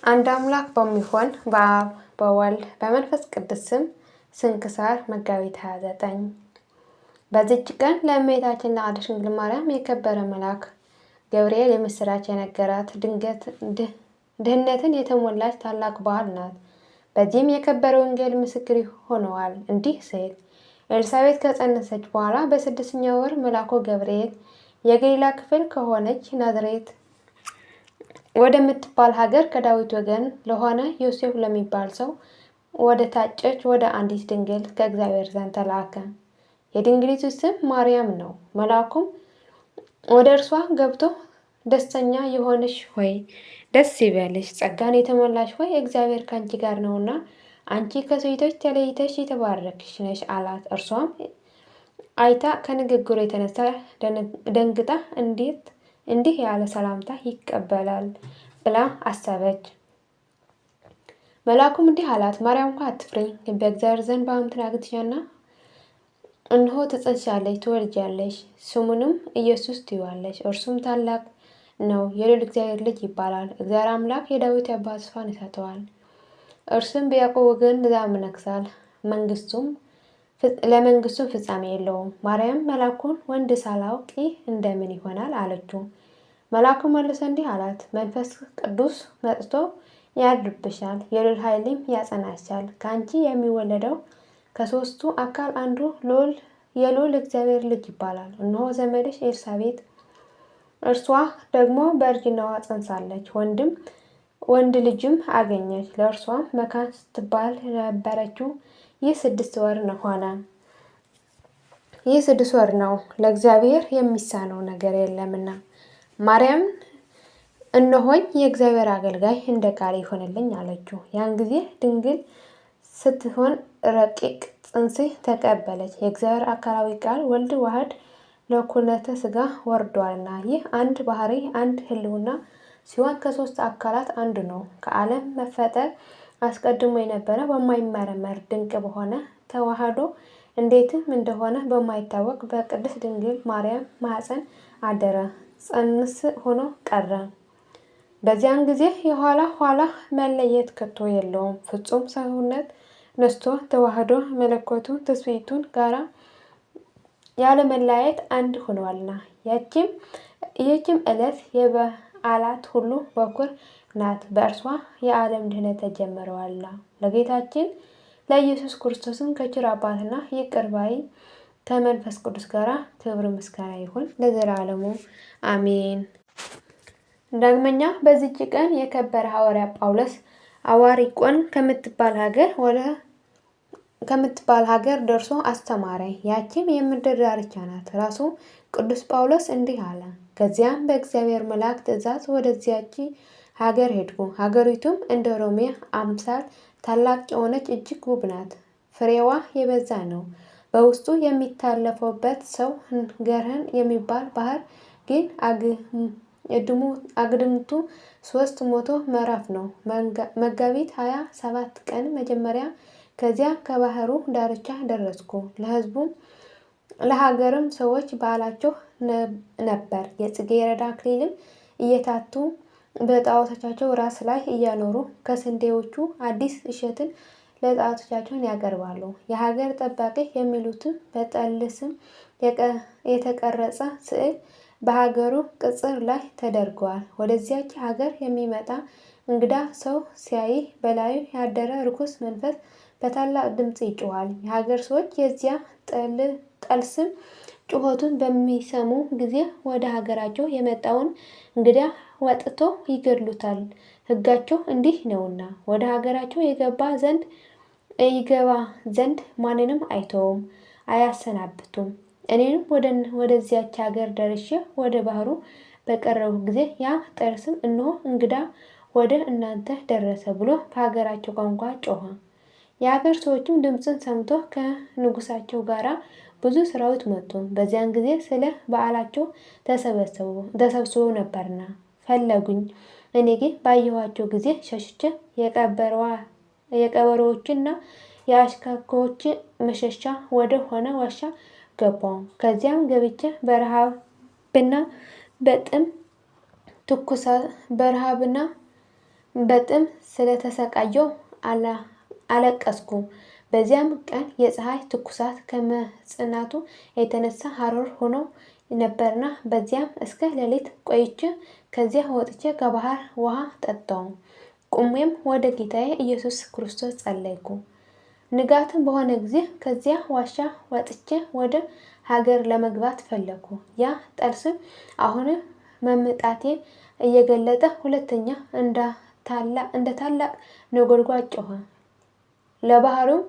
አንድ አምላክ በሚሆን በአብ በወልድ በመንፈስ ቅዱስ ስም ስንክሳር መጋቢት 29። በዚች ቀን ለእመቤታችን ለቅድስት ድንግል ማርያም የከበረ መልአክ ገብርኤል የምስራች የነገራት ድህነትን የተሞላች ታላቅ በዓል ናት። በዚህም የከበረ ወንጌል ምስክር ሆነዋል። እንዲህ ሲል ኤልሳቤጥ ከጸነሰች በኋላ በ6ኛው ወር መልአኩ ገብርኤል የገሊላ ክፍል ከሆነች ናዝሬት ወደምትባል ሀገር ከዳዊት ወገን ለሆነ ዮሴፍ ለሚባል ሰው ወደ ታጨች ወደ አንዲት ድንግል ከእግዚአብሔር ዘንድ ተላከ። የድንግሊቱ ስም ማርያም ነው። መልአኩም ወደ እርሷ ገብቶ ደስተኛ የሆንሽ ሆይ ደስ ይበልሽ፣ ጸጋን የተሞላሽ ሆይ እግዚአብሔር ከአንቺ ጋር ነውና አንቺ ከሴቶች ተለይተሽ የተባረክሽ ነሽ አላት። እርሷም አይታ ከንግግሩ የተነሳ ደንግጣ እንዲህ ያለ ሰላምታ ይቀበላል ብላ አሰበች። መልአኩም እንዲህ አላት፣ ማርያም ሆይ አትፍሪ፣ በእግዚአብሔር ዘንድ በአምትን አግኝተሻልና እነሆ ትጸንሻለሽ፣ ትወልጃለሽ፣ ስሙንም ኢየሱስ ትዪዋለሽ። እርሱም ታላቅ ነው፣ የልዑል እግዚአብሔር ልጅ ይባላል። እግዚአብሔር አምላክ የዳዊት የአባት ዙፋን ይሰጠዋል። እርሱም በያዕቆብ ወገን ይነግሣል፣ ለመንግስቱ ፍጻሜ የለውም። ማርያም መልአኩን ወንድ ሳላውቅ ይህ እንደምን ይሆናል አለችው። መልአኩ መልሶ እንዲህ አላት፣ መንፈስ ቅዱስ መጥቶ ያድርብሻል፣ የልዑል ኃይልም ያጸናሻል። ከአንቺ የሚወለደው ከሦስቱ አካል አንዱ የልዑል እግዚአብሔር ልጅ ይባላል። እነሆ ዘመድሽ ኤልሳቤጥ እርሷ ደግሞ በእርጅናዋ ጸንሳለች፣ ወንድ ልጅም አገኘች። ለእርሷም መካን ስትባል ነበረችው ይህ 6 ወር ሆነ። ይህ 6 ወር ነው፣ ለእግዚአብሔር የሚሳነው ነገር የለምና። ማርያም እነሆኝ የእግዚአብሔር አገልጋይ፣ እንደ ቃል ይሆንልኝ አለችው። ያን ጊዜ ድንግል ስትሆን ረቂቅ ጽንስ ተቀበለች። የእግዚአብሔር አካላዊ ቃል ወልድ ዋህድ ለኩነተ ሥጋ ወርዷልና። ይህ አንድ ባህሪ አንድ ሕልውና ሲሆን ከ3 አካላት አንዱ ነው። ከዓለም መፈጠር አስቀድሞ የነበረ በማይመረመር ድንቅ በሆነ ተዋህዶ እንዴትም እንደሆነ በማይታወቅ በቅድስት ድንግል ማርያም ማኅፀን አደረ፣ ጽንስ ሆኖ ቀረ። በዚያን ጊዜ የኋላ መለየት ከቶ የለውም። ፍጹም ሰውነት ነስቶ ተዋህዶ መለኮቱን ትስብእቱን ጋራ ያለመለያየት አንድ ሆነዋልና። ይህችም ዕለት የበዓላት ሁሉ በኩር ናት። በእርሷ የዓለም ድኅነት ተጀምረዋልና። ለጌታችን ለኢየሱስ ክርስቶስም ከቸር አባትና ይቅር ባይ ከመንፈስ ቅዱስ ጋር ክብር ምስጋና ይሁን ለዘላለሙ አሜን። ዳግመኛ በዚች ቀን የከበረ ሐዋርያ ጳውሎስ አዋሪቆን ከምትባል ሀገር ደርሶ አስተማረ። ያቺም የምድር ዳርቻ ናት። ራሱ ቅዱስ ጳውሎስ እንዲህ አለ። ከዚያም በእግዚአብሔር መልአክ ትእዛዝ ወደዚያች ሀገር ሄድኩ። ሀገሪቱም እንደ ሮሜ አምሳል ታላቅ የሆነች እጅግ ውብ ናት። ፍሬዋ የበዛ ነው። በውስጡ የሚታለፈበት ሰው ገርህን የሚባል ባህር ግን አግድምቱ 300 ምዕራፍ ነው። መጋቢት 27 ቀን መጀመሪያ ከዚያ ከባህሩ ዳርቻ ደረስኩ። ለሕዝቡም ለሀገርም ሰዎች በዓላቸው ነበር። የጽጌረዳ አክሊልም እየታቱ በጣዖቶቻቸው ራስ ላይ እያኖሩ ከስንዴዎቹ አዲስ እሸትን ለጣዖቶቻቸውን ያቀርባሉ። የሀገር ጠባቂ የሚሉትም በጠል ስም የተቀረጸ ስዕል በሀገሩ ቅጽር ላይ ተደርገዋል። ወደዚያች ሀገር የሚመጣ እንግዳ ሰው ሲያይ በላዩ ያደረ ርኩስ መንፈስ በታላቅ ድምፅ ይጮኻል። የሀገር ሰዎች የዚያ ጠልስም ጩኸቱን በሚሰሙ ጊዜ ወደ ሀገራቸው የመጣውን እንግዳ ወጥቶ ይገድሉታል። ሕጋቸው እንዲህ ነውና ወደ ሀገራቸው ይገባ ዘንድ ማንንም አይተውም፣ አያሰናብቱም። እኔንም ወደዚያች ሀገር ደርሼ ወደ ባህሩ በቀረቡ ጊዜ ያ ጠርስም እነሆ እንግዳ ወደ እናንተ ደረሰ ብሎ በሀገራቸው ቋንቋ ጮኸ። የሀገር ሰዎችም ድምፅን ሰምቶ ከንጉሳቸው ጋራ ብዙ ሰራዊት መጡ። በዚያን ጊዜ ስለ በዓላቸው ተሰብስበው ነበርና ፈለጉኝ። እኔ ግን ባየኋቸው ጊዜ ሸሽቼ የቀበሮዎችና የአሽካኮች መሸሻ ወደ ሆነ ዋሻ ገባሁ። ከዚያም ገብቼ በረሃብና በጥም ስለተሰቃየው አለቀስኩ። በዚያም ቀን የፀሐይ ትኩሳት ከመጽናቱ የተነሳ ሐሩር ሆኖ ነበርና በዚያም እስከ ሌሊት ቆይቼ ከዚያ ወጥቼ ከባህር ውሃ ጠጣሁ። ቁሜም ወደ ጌታዬ ኢየሱስ ክርስቶስ ጸለይኩ። ንጋትም በሆነ ጊዜ ከዚያ ዋሻ ወጥቼ ወደ ሀገር ለመግባት ፈለኩ። ያ ጠልስም አሁን መምጣቴን እየገለጠ ሁለተኛ እንደ ታላቅ ነጎድጓድ ጮኸ። ለባህሩም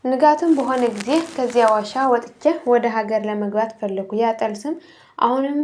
ንጋትም በሆነ ጊዜ ከዚያ ዋሻ ወጥቼ ወደ ሀገር ለመግባት ፈለኩ። ያ ጠልስም አሁንም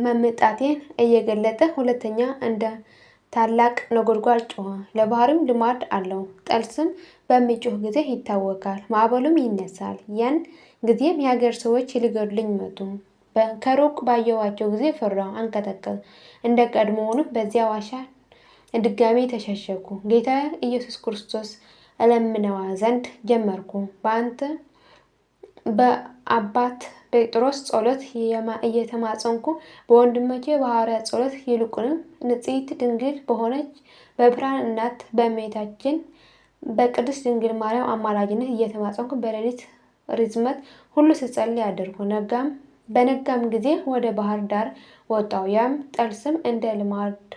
መምጣቴን እየገለጠ ሁለተኛ እንደ ታላቅ ነጎድጓድ ጮኸ። ለባህርም ልማድ አለው። ጠልስም በሚጮህ ጊዜ ይታወካል፣ ማዕበሉም ይነሳል። ያን ጊዜም የሀገር ሰዎች ሊገድሉኝ መጡ። ከሩቅ ባየኋቸው ጊዜ ፈራሁ፣ አንቀጠቀጥ። እንደ ቀድሞውንም በዚያ ዋሻ ድጋሜ ተሸሸኩ። ጌታ ኢየሱስ ክርስቶስ እለምነዋ ዘንድ ጀመርኩ። በአባት ጴጥሮስ ጸሎት እየተማጸንኩ በወንድሞቼ በሐዋርያት ጸሎት ይልቁንም ንጽሕት ድንግል በሆነች በብርሃን እናት በእመቤታችን በቅድስት ድንግል ማርያም አማላጅነት እየተማጸንኩ በሌሊት ርዝመት ሁሉ ስጸልይ አደርኩ። በነጋም ጊዜ ወደ ባህር ዳር ወጣሁ። ያም ጠልስም እንደ ልማዱ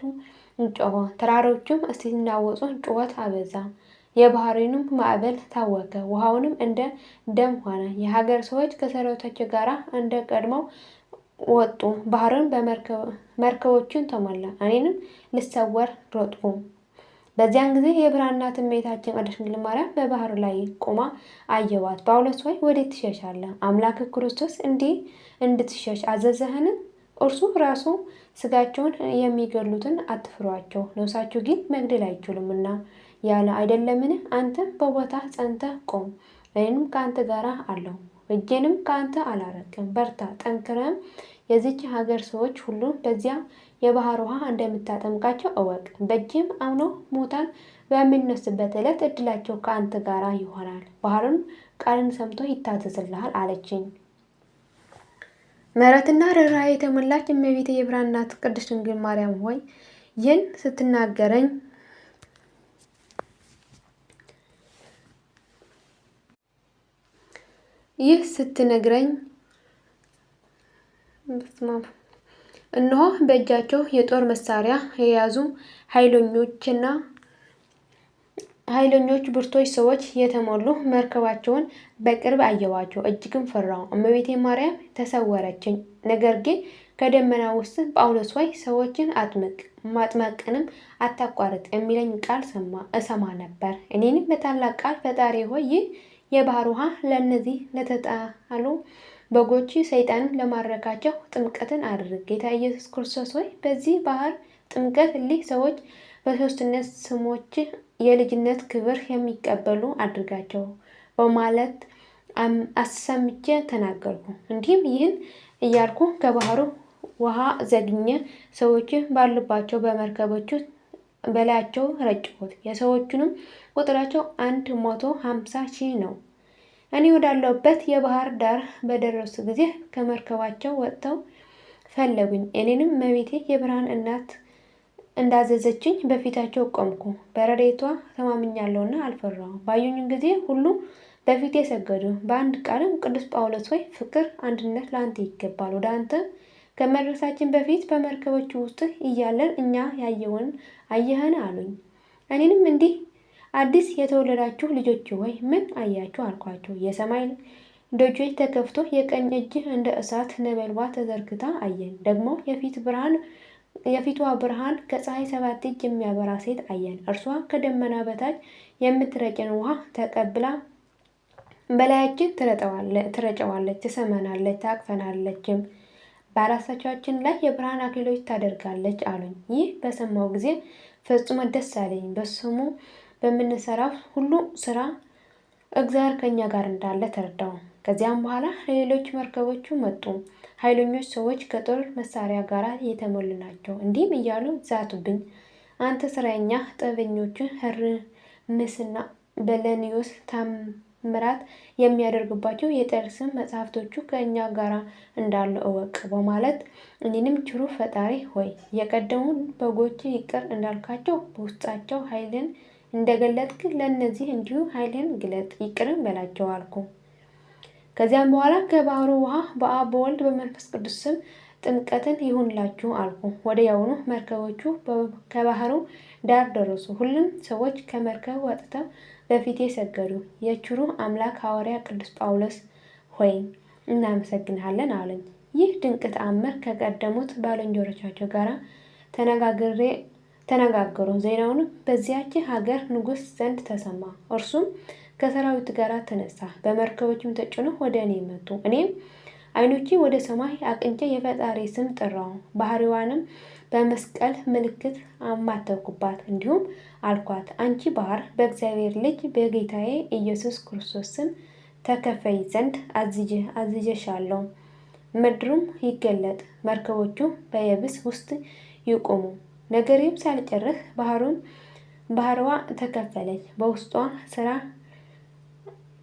ጮኸ። ተራሮቹም እስኪናወጡ ጩኸት አበዛ። የባህሩንም ማዕበል ታወከ፣ ውሃውንም እንደ ደም ሆነ። የሀገር ሰዎች ከሰራዊታቸው ጋር እንደ ቀድሞው ወጡ። ባህሩን በመርከቦችን ተሞላ። እኔንም ልሰወር ሮጥኩ። በዚያን ጊዜ የብርሃን እናት እመቤታችን ቅድስት ድንግል ማርያም በባህሩ ላይ ቆማ አየኋት። ጳውሎስ ሆይ ወዴት ትሸሻለህ? አምላክ ክርስቶስ እንዲህ እንድትሸሽ አዘዘህን? እርሱ ራሱ ስጋቸውን የሚገድሉትን አትፍሯቸው፣ ነፍሳቸው ግን መግደል አይችሉምና ያለ አይደለምን? አንተም በቦታህ ጸንተህ ቆም፣ እኔንም ከአንተ ጋር አለሁ፣ እጄንም ከአንተ አላረቅም። በርታ፣ ጠንክረህም የዚች ሀገር ሰዎች ሁሉ በዚያ የባህር ውሃ እንደምታጠምቃቸው እወቅ። በእጅም አምነው ሙታን በሚነሱበት ዕለት እድላቸው ከአንተ ጋር ይሆናል። ባህሩን ቃልን ሰምቶ ይታዘዝልሃል አለችኝ። ምሕረትና ርኅራኄ የተሞላች እመቤቴ የብርሃን እናት ቅድስት ድንግል ማርያም ሆይ ይህን ስትነግረኝ እነሆ በእጃቸው የጦር መሳሪያ የያዙ ኃይለኞች ብርቶች ሰዎች የተሞሉ መርከባቸውን በቅርብ አየኋቸው። እጅግም ፈራሁ። እመቤቴ ማርያም ተሰወረችኝ። ነገር ግን ከደመና ውስጥ ጳውሎስ ሆይ ሰዎችን አጥምቅ፣ ማጥመቅንም አታቋርጥ የሚለኝ ቃል እሰማ ነበር። እኔንም በታላቅ ቃል ፈጣሪ ሆይ ይህ የባህር ውሃ ለእነዚህ ለተጣሉ በጎች ሰይጣንን ለማረካቸው ጥምቀትን አድርግ። ጌታ ኢየሱስ ክርስቶስ ሆይ በዚህ ባህር ጥምቀት እሊህ ሰዎች በሦስትነት ስሞች የልጅነት ክብር የሚቀበሉ አድርጋቸው በማለት አሰምቼ ተናገርኩ። እንዲህም ይህን እያልኩ ከባህሩ ውሃ ዘግኜ ሰዎች ባሉባቸው በመርከቦቹ በላያቸው ረጨሁት። የሰዎቹንም ቁጥራቸው 150,000 ነው። እኔ ወዳለሁበት የባህር ዳር በደረሱ ጊዜ ከመርከባቸው ወጥተው ፈለጉኝ። እኔንም እመቤቴ የብርሃን እናት እንዳዘዘችኝ በፊታቸው ቆምኩ። በረድኤቷ ተማምኛለሁና አልፈራሁም። ባዩኝ ጊዜ ሁሉ በፊቴ ሰገዱ። በአንድ ቃልም ቅዱስ ጳውሎስ ሆይ ፍቅር፣ አንድነት ለአንተ ይገባል። ወደ አንተ ከመድረሳችን በፊት በመርከቦቹ ውስጥ እያለን እኛ ያየውን አየህን አሉኝ። እኔንም እንዲህ አዲስ የተወለዳችሁ ልጆች ሆይ ምን አያችሁ አልኳቸው። የሰማይ ደጆች ተከፍቶ የቀኝ እጅ እንደ እሳት ነበልባል ተዘርግታ አየን። ደግሞ የፊቷ ብርሃን ከፀሐይ 7 እጅ የሚያበራ ሴት አየን። እርሷ ከደመና በታች የምትረጨን ውሃ ተቀብላ በላያችን ትረጨዋለች፣ ትሰመናለች፣ ታቅፈናለችም፣ በራሳችን ላይ የብርሃን አክሊሎች ታደርጋለች አሉኝ። ይህ በሰማው ጊዜ ፈጽሞ ደስ አለኝ። በስሙ በምንሰራው ሁሉ ስራ እግዚአብሔር ከኛ ጋር እንዳለ ተረዳው። ከዚያም በኋላ ሌሎች መርከቦቹ መጡ። ኃይለኞች ሰዎች ከጦር መሳሪያ ጋር የተሞሉ ናቸው። እንዲህም እያሉ ዛቱብኝ። አንተ ስራኛ ጥበበኞቹ ሄርሜስና በለኒዮስ ምራት የሚያደርግባቸው የጥርስም መጽሐፍቶቹ ከእኛ ጋር እንዳሉ እወቅ በማለት እኔንም ችሩ ፈጣሪ ሆይ የቀደሙን በጎች ይቅር እንዳልካቸው በውስጣቸው ኃይልን እንደገለጥክ ለእነዚህ እንዲሁ ኃይልን ግለጥ ይቅርም በላቸው አልኩ። ከዚያም በኋላ ከባህሩ ውሃ በአብ በወልድ በመንፈስ ቅዱስ ስም ጥምቀትን ይሁንላችሁ አልኩ። ወዲያውኑ መርከቦቹ ከባህሩ ዳር ደረሱ። ሁሉም ሰዎች ከመርከብ ወጥተው በፊቴ ሰገዱ። የችሩ አምላክ ሐዋርያ ቅዱስ ጳውሎስ ሆይ እናመሰግንሃለን አለኝ። ይህ ድንቅ ተአምር ከቀደሙት ባልንጀሮቻቸው ጋር ተነጋገሩ። ዜናውንም በዚያች ሀገር ንጉሥ ዘንድ ተሰማ። እርሱም ከሰራዊት ጋር ተነሳ። በመርከቦችም ተጭኖ ወደ እኔ መጡ። እኔም ዓይኖቼ ወደ ሰማይ አቅንቼ የፈጣሪ ስም ጠራው። ባህሪዋንም በመስቀል ምልክት አማተብኩባት። እንዲሁም አልኳት፣ አንቺ ባህር በእግዚአብሔር ልጅ በጌታዬ ኢየሱስ ክርስቶስ ስም ተከፈይ ዘንድ አዝዤሻለሁ። ምድሩም ይገለጥ፣ መርከቦቹ በየብስ ውስጥ ይቆሙ። ነገሬም ሳልጨርስ ባህርዋ ተከፈለች። በውስጧ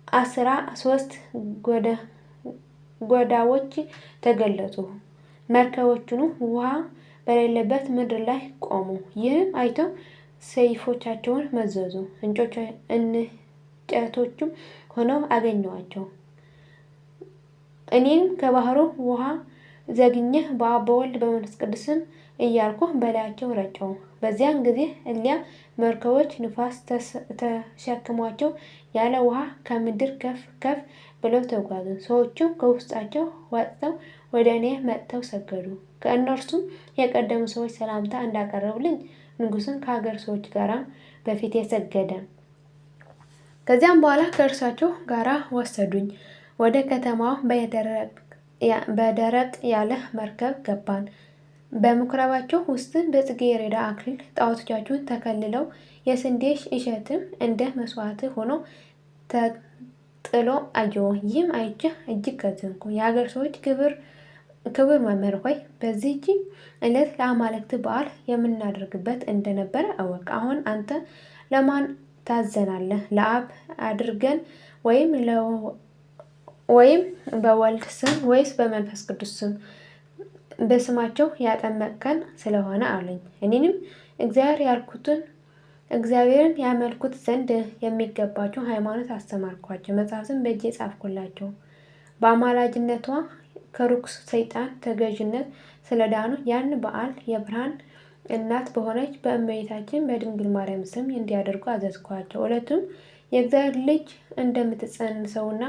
13 ጎዳዎች ተገለጡ። መርከቦቹን ውሃ በሌለበት ምድር ላይ ቆሙ። ይህም አይተው ሰይፎቻቸውን መዘዙ። እንጨቶችም ሆነው አገኘኋቸው። እኔም ከባህሩ ውሃ ዘግኜ በአብ በወልድ በመንፈስ ቅዱስም እያልኩ በላያቸው ረጨው። በዚያን ጊዜ እሊያ መርከቦች ንፋስ ተሸክሟቸው ያለ ውሃ ከምድር ከፍ ከፍ ብለው ተጓዙ። ሰዎቹም ከውስጣቸው ወጥተው ወደ እኔ መጥተው ሰገዱ። ከእነርሱም የቀደሙ ሰዎች ሰላምታ እንዳቀረቡልኝ ንጉሥን ከሀገር ሰዎች ጋር በፊቴ ሰገደ። ከዚያም በኋላ ከእርሳቸው ጋር ወሰዱኝ። ወደ ከተማው በደረቅ ያለ መርከብ ገባን። በምኩራባቸው ውስጥ በጽጌረዳ አክሊል ጣዖቶቻቸውን ተከልለው የስንዴ እሸትም እንደ መስዋዕት ሆኖ ተጥሎ አየሁ። ይህም አይቼ እጅግ አዘንኩ። የሀገር ሰዎች ክቡር መምህር ሆይ በዚህች ዕለት ለአማልክት በዓል የምናደርግበት እንደነበረ እወቅ። አሁን አንተ ለማን ታዘናለህ? ለአብ አድርገን ወይም በወልድ ስም ወይስ በመንፈስ ቅዱስ ስም በስማቸው ያጠመቅከን ስለሆነ አለኝ። እኔንም እግዚአብሔርን ያመልኩት ዘንድ የሚገባቸው ሃይማኖት አስተማርኳቸው። መጽሐፍትን በእጄ ጻፍኩላቸው። በአማላጅነቷ ከርኩስ ሰይጣን ተገዥነት ስለዳኑ ያን በዓል የብርሃን እናት በሆነች በእመቤታችን በድንግል ማርያም ስም እንዲያደርጉ አዘዝኳቸው። ዕለቱም የእግዚአብሔር ልጅ እንደምትጸንሰውና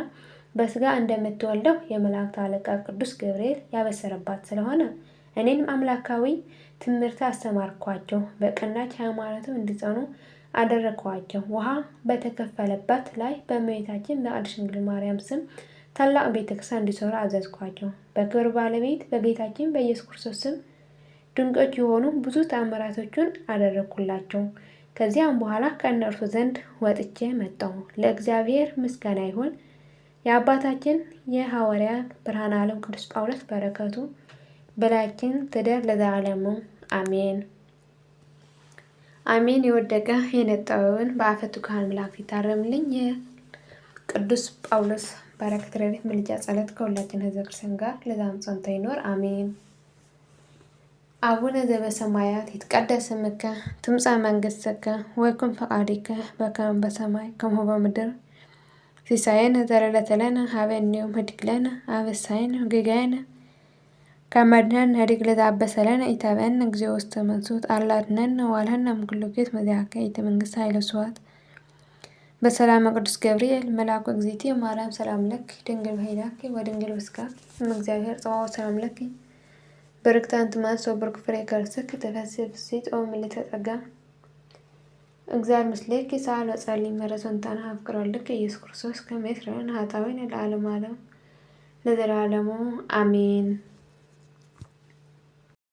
በስጋ እንደምትወልደው የመላእክት አለቃ ቅዱስ ገብርኤል ያበሰረባት ስለሆነ እኔንም አምላካዊ ትምህርት አስተማርኳቸው። በቀናች ሃይማኖትም እንዲጸኑ አደረግኳቸው። ውሃ በተከፈለባት ላይ በእመቤታችን በቅድስት ድንግል ማርያም ስም ታላቅ ቤተክርስቲያን እንዲሰሩ አዘዝኳቸው። በክብር ባለቤት በጌታችን በኢየሱስ ክርስቶስ ስም ድንቆች የሆኑ ብዙ ተአምራቶችን አደረግኩላቸው። ከዚያም በኋላ ከእነርሱ ዘንድ ወጥቼ መጣሁ። ለእግዚአብሔር ምስጋና ይሁን። የአባታችን የሐዋርያ ብርሃነ ዓለም ቅዱስ ጳውሎስ በረከቱ በላያችን ትደር ለዘላለሙ አሜን አሜን። የወደቀ የነጠበውን በአፈ ትጉሃን መላእክት ይታረምልኝ። የቅዱስ ጳውሎስ በረከት ረድኤት ምልጃ ጸሎት ከሁላችን ሕዝበ ክርስቲያን ጋር ለዘላለሙ ጸንቶ ይኖር አሜን። አቡነ ዘበሰማያት ይትቀደስ ስምከ ትምጻእ መንግሥትከ ወይኩን ፈቃድከ በከመ በሰማይ ከማሁ በምድር ሲሳየነ ዘለለዕለትነ ሀበነ ዮም ህድግ ለነ አበሳየነ ወጌጋየነ ከመ ንሕነኒ ንህድግ ለዘአበሰ ለነ ኢታብአነ እግዚኦ ውስተ መንሱት አላ አድኅነነ ወባልሐነ እምኩሉ ኪት መዚአከ ኢቲ መንግሥት ኃይለ ስብሐት በሰላመ ቅዱስ ገብርኤል መልአኩ እግዝእትየ ማርያም ሰላም ለኪ ድንግል በኅሊናኪ ወድንግል በሥጋኪ እም እግዚአብሔር ጸባኦት ሰላም ለኪ በርክት አንቲ እምአንስት ወበርኩ ፍሬ ከርሥኪ ተፈሥሒ ፍሥሕት ኦ ምልዕተ ጸጋ እግዚአብሔር ምስሌኪ ሰአሊ ወጸልዪ ምሕረተ ወእንታነ ፍቅር ወልድኪ ኢየሱስ ክርስቶስ ከመ ይስረይ ለነ ኃጣውኢነ ለዓለመ ዓለም ለዘላለሙ አሜን።